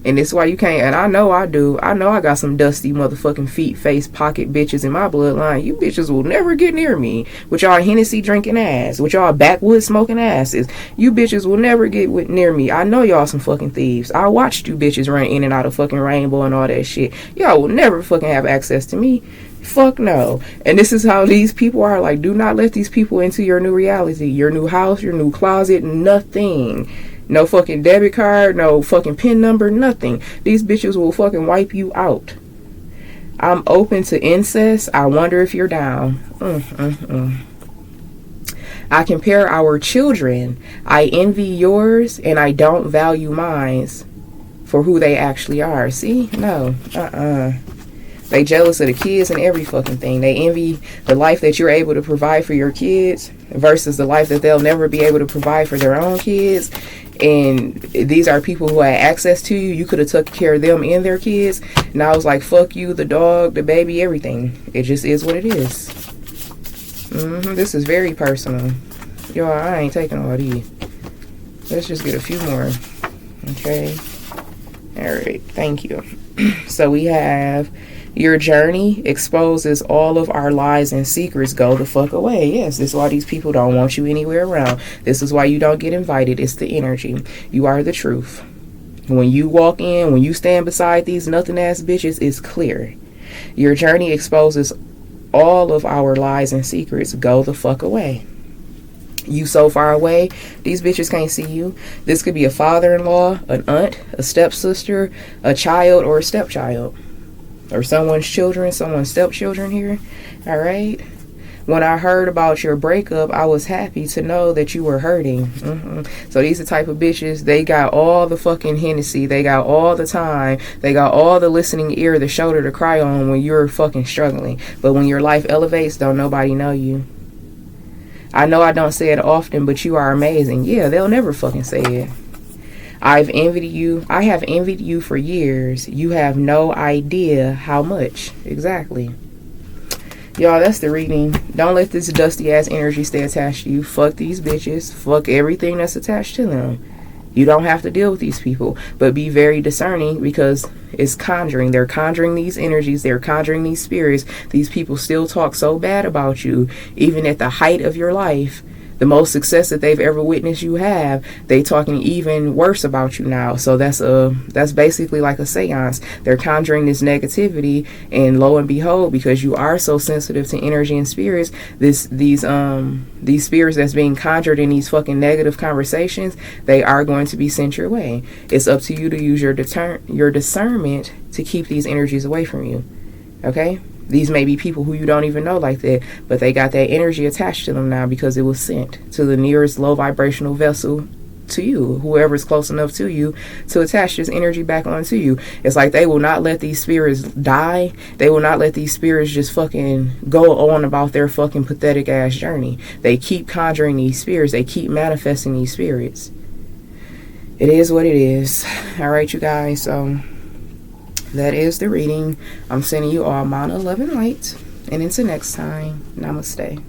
And that's why you can't. And I know I do. I know I got some dusty motherfucking feet, face, pocket bitches in my bloodline. You bitches will never get near me with y'all Hennessy drinking ass, with y'all backwoods smoking asses. You bitches will never get near me. I know y'all some fucking thieves. I watched you bitches run in and out of fucking Rainbow and all that shit. Y'all will never fucking have access to me. Fuck no. And this is how these people are. Like, do not let these people into your new reality, your new house, your new closet, nothing. No fucking debit card, no fucking PIN number, nothing. These bitches will fucking wipe you out. I'm open to incest. I wonder if you're down. I compare our children. I envy yours and I don't value mine for who they actually are. See? No. They jealous of the kids and every fucking thing. They envy the life that you're able to provide for your kids versus the life that they'll never be able to provide for their own kids. And these are people who had access to you. You could have took care of them and their kids. And I was like, fuck you, the dog, the baby, everything. It just is what it is. This is very personal. Y'all, I ain't taking all these. Let's just get a few more. Okay. All right. Thank you. So we have... Your journey exposes all of our lies and secrets. Go the fuck away. Yes, this is why these people don't want you anywhere around. This is why you don't get invited. It's the energy. You are the truth. When you walk in, when you stand beside these nothing ass bitches, it's clear. Your journey exposes all of our lies and secrets. Go the fuck away. You so far away, these bitches can't see you. This could be a father-in-law, an aunt, a stepsister, a child, or a stepchild. Or someone's children, someone's stepchildren here. All right. When I heard about your breakup, I was happy to know that you were hurting. So these are the type of bitches, they got all the fucking Hennessy. They got all the time. They got all the listening ear, the shoulder to cry on when you're fucking struggling. But when your life elevates, don't nobody know you. I know I don't say it often, but you are amazing. Yeah, they'll never fucking say it. I've envied you. I have envied you for years. You have no idea how much. Exactly. Y'all, that's the reading. Don't let this dusty ass energy stay attached to you. Fuck these bitches. Fuck everything that's attached to them. You don't have to deal with these people, but be very discerning because it's conjuring. They're conjuring these energies. They're conjuring these spirits. These people still talk so bad about you, even at the height of your life. The most success that they've ever witnessed you have, they talking even worse about you now. So that's basically like a seance. They're conjuring this negativity, and lo and behold, because you are so sensitive to energy and spirits, these spirits that's being conjured in these fucking negative conversations, they are going to be sent your way. It's up to you to use your discernment to keep these energies away from you. Okay? These may be people who you don't even know like that, but they got that energy attached to them now because it was sent to the nearest low vibrational vessel to you, whoever's close enough to you to attach this energy back onto you. It's like they will not let these spirits die. They will not let these spirits just fucking go on about their fucking pathetic ass journey. They keep conjuring these spirits. They keep manifesting these spirits. It is what it is. All right, you guys. So that is the reading. I'm sending you all mana, love, and light. And until next time, namaste.